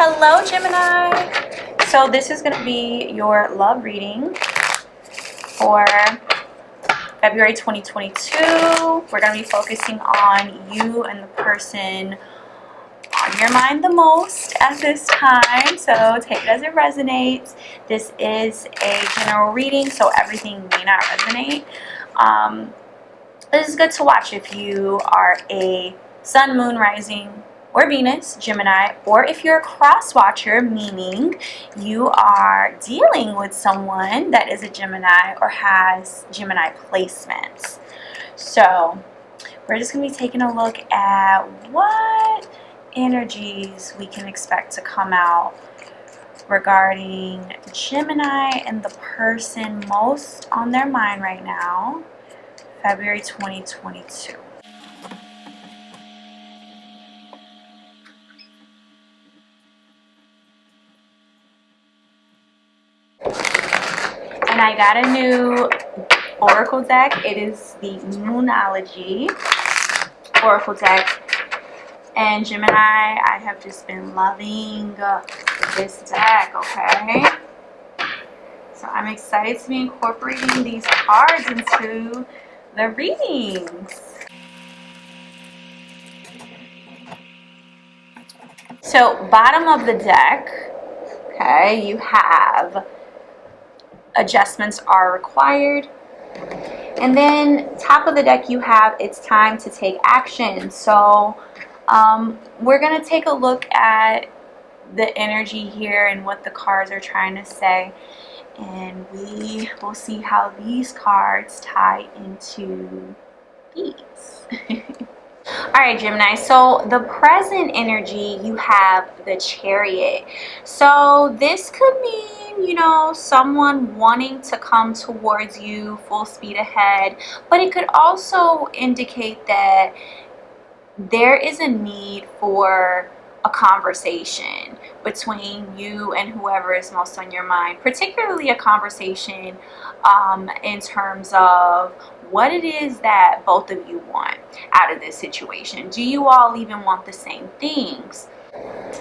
Hello, Gemini. So this is going to be your love reading for February 2022. We're going to be focusing on you and the person on your mind the most at this time. So take it as it resonates. This is a general reading, so everything may not resonate. This is good to watch if you are a Sun, Moon, Rising, or Venus, Gemini, or if you're a cross watcher, meaning you are dealing with someone that is a Gemini or has Gemini placements. So we're just going to be taking a look at what energies we can expect to come out regarding Gemini and the person most on their mind right now, February 2022. And I got a new Oracle deck. It is the Moonology Oracle deck. And Gemini, I have just been loving this deck, okay? So I'm excited to be incorporating these cards into the readings. So bottom of the deck, okay, you have adjustments are required. And then top of the deck you have it's time to take action. So we're going to take a look at the energy here and what the cards are trying to say. And we will see how these cards tie into these. Alright, Gemini, so the present energy, you have the Chariot. So this could mean, you know, someone wanting to come towards you full speed ahead, but it could also indicate that there is a need for a conversation between you and whoever is most on your mind, particularly a conversation in terms of what it is that both of you want out of this situation. Do you all even want the same things?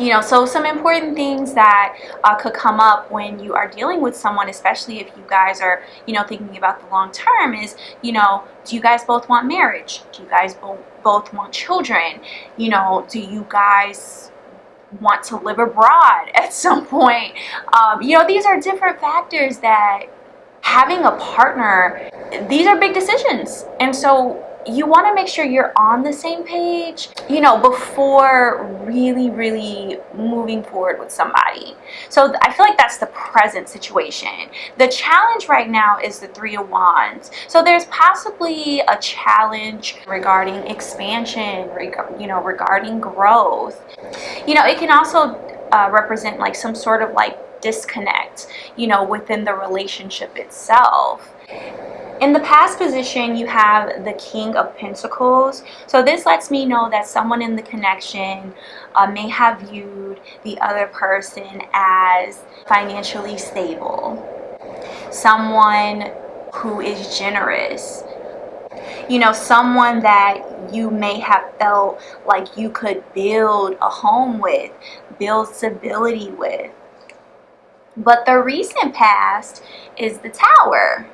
You know, so some important things that could come up when you are dealing with someone, especially if you guys are, you know, thinking about the long term is, you know, do you guys both want marriage? Do you guys both want children? You know, do you guys want to live abroad at some point? You know, these are different factors that having a partner, these are big decisions. And so you want to make sure you're on the same page, you know, before really moving forward with somebody. So I feel like that's the present situation. The challenge right now is the Three of Wands. So there's possibly a challenge regarding expansion, you know, regarding growth. You know, it can also represent like some sort of like disconnect, you know, within the relationship itself. In the past position, you have the King of Pentacles. So this lets me know that someone in the connection may have viewed the other person as financially stable, someone who is generous, you know, someone that you may have felt like you could build a home with, build stability with. But the recent past is the Tower.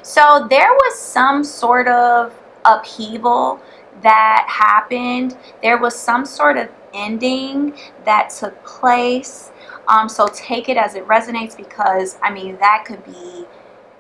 So there was some sort of upheaval that happened. There was some sort of ending that took place. So take it as it resonates, because I mean that could be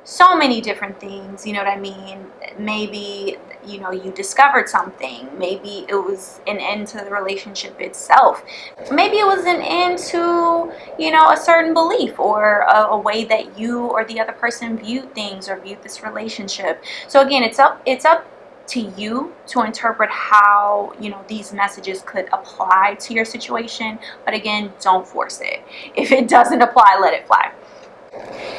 so many different things, you know what I mean? Maybe, you know, you discovered something. Maybe it was an end to the relationship itself. Maybe it was an end to, you know, a certain belief or a way that you or the other person viewed things or viewed this relationship. So again, it's up to you to interpret how, you know, these messages could apply to your situation. But again, don't force it. If it doesn't apply, let it fly.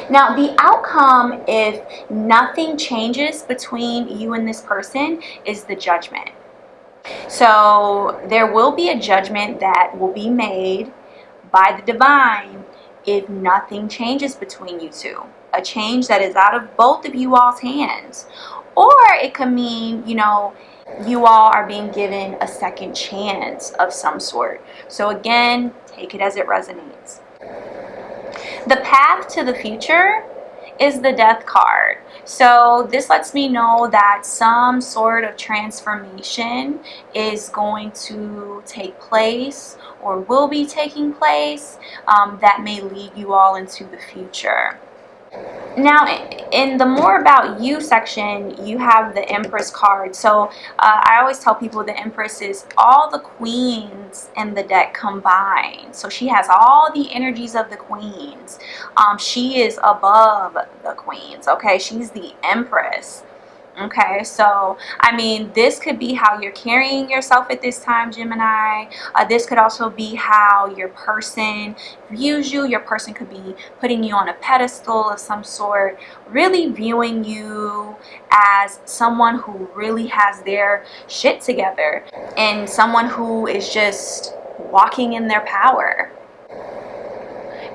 Now, the outcome, if nothing changes between you and this person, is the Judgment. So there will be a judgment that will be made by the divine if nothing changes between you two. A change that is out of both of you all's hands. Or it could mean, you know, you all are being given a second chance of some sort. So again, take take it as it resonates. The path to the future is the Death card. So this lets me know that some sort of transformation is going to take place or will be taking place that may lead you all into the future. Now, in the more about you section, you have the Empress card. So I always tell people the Empress is all the queens in the deck combined. So she has all the energies of the queens. She is above the queens, okay? She's the Empress. Okay, so I mean, this could be how you're carrying yourself at this time, Gemini. This could also be how your person views you. Your person could be putting you on a pedestal of some sort, really viewing you as someone who really has their shit together and someone who is just walking in their power.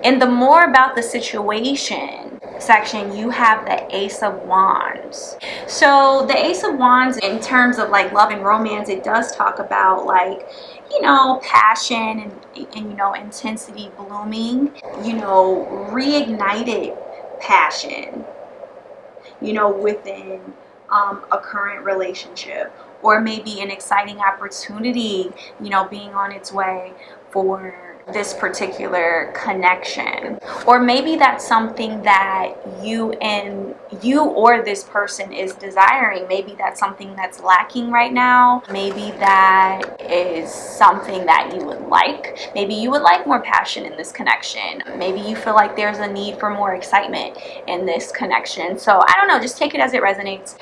And the more about the situation section, you have the Ace of Wands. So the Ace of Wands, in terms of like love and romance, it does talk about like, you know, passion and you know, intensity blooming, you know, reignited passion, you know, within a current relationship, or maybe an exciting opportunity, you know, being on its way for this particular connection. Or maybe that's something that you or this person is desiring. Maybe that's something that's lacking right now. Maybe that is something that you would like. Maybe you would like more passion in this connection. Maybe you feel like there's a need for more excitement in this connection. So I don't know, just take it as it resonates.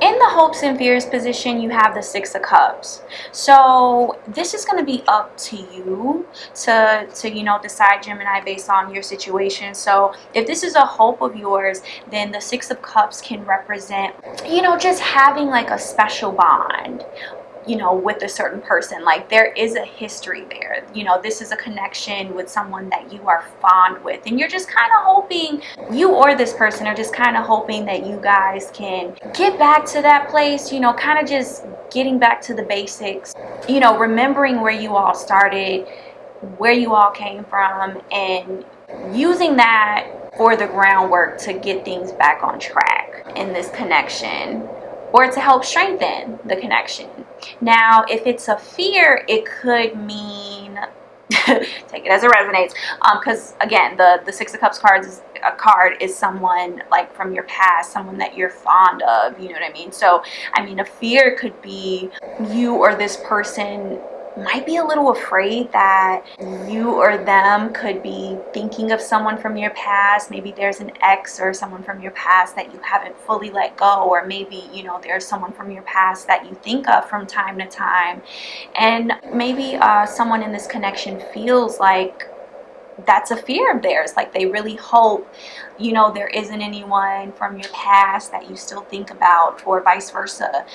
In the hopes and fears position, you have the Six of Cups. So this is going to be up to you to you know, decide, Gemini, based on your situation. So if this is a hope of yours, then the Six of Cups can represent, you know, just having like a special bond, you know, with a certain person. Like there is a history there. You know, this is a connection with someone that you are fond with, and you're just kind of hoping, you or this person are just kind of hoping that you guys can get back to that place, you know, kind of just getting back to the basics, you know, remembering where you all started, where you all came from, and using that for the groundwork to get things back on track in this connection, or to help strengthen the connection. Now, if it's a fear, it could mean, take it as it resonates, because again, the Six of Cups card is someone like from your past, someone that you're fond of, you know what I mean? So, I mean, a fear could be you or this person might be a little afraid that you or them could be thinking of someone from your past. Maybe there's an ex or someone from your past that you haven't fully let go, or maybe, you know, there's someone from your past that you think of from time to time, and maybe someone in this connection feels like that's a fear of theirs. Like they really hope, you know, there isn't anyone from your past that you still think about, or vice versa.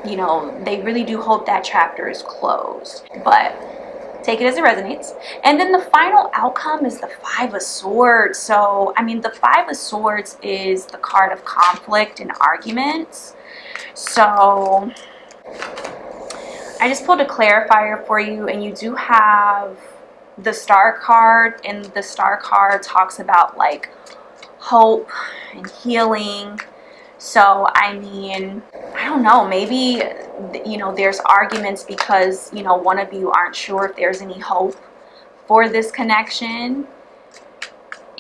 You know, they really do hope that chapter is closed. But take it as it resonates. And then the final outcome is the Five of Swords. So, I mean, the Five of Swords is the card of conflict and arguments. So, I just pulled a clarifier for you, and you do have the Star card, and the Star card talks about like hope and healing. So I mean, I don't know, maybe, you know, there's arguments because, you know, one of you aren't sure if there's any hope for this connection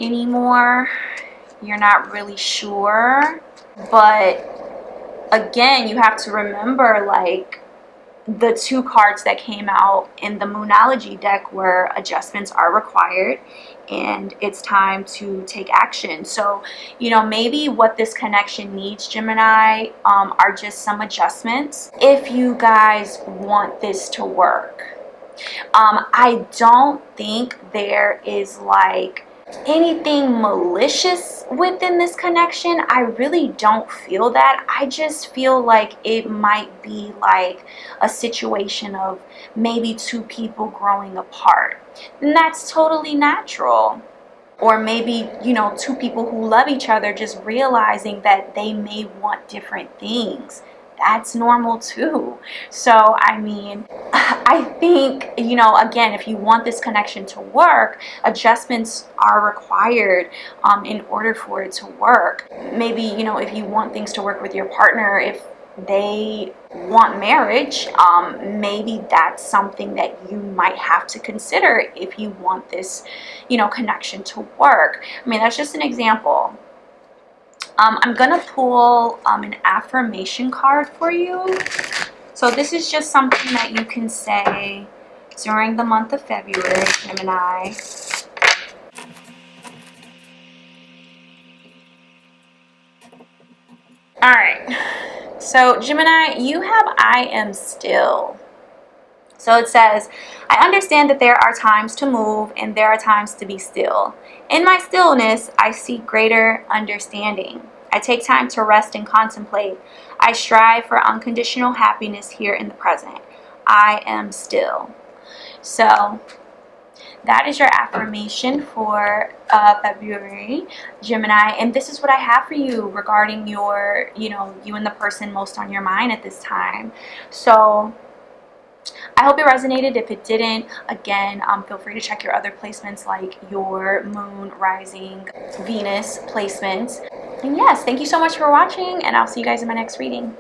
anymore. You're not really sure. But again, you have to remember, like, the two cards that came out in the Moonology deck were adjustments are required, and it's time to take action. So, you know, maybe what this connection needs, Gemini, are just some adjustments if you guys want this to work. I don't think there is like anything malicious within this connection. I really don't feel that. I just feel like it might be like a situation of maybe two people growing apart, and that's totally natural. Or maybe, you know, two people who love each other just realizing that they may want different things. That's normal too. So, I mean, I think, you know, again, if you want this connection to work, adjustments are required in order for it to work. Maybe, you know, if you want things to work with your partner, if they want marriage, maybe that's something that you might have to consider if you want this, you know, connection to work. I mean, that's just an example. I'm gonna pull an affirmation card for you. So this is just something that you can say during the month of February, Gemini. All right. So Gemini, you have I am still. So it says, I understand that there are times to move and there are times to be still. In my stillness, I seek greater understanding. I take time to rest and contemplate. I strive for unconditional happiness here in the present. I am still. So that is your affirmation for February, Gemini. And this is what I have for you regarding your, you know, you and the person most on your mind at this time. So I hope it resonated. If it didn't, again, feel free to check your other placements like your moon, rising, Venus placements. And yes, thank you so much for watching, and I'll see you guys in my next reading.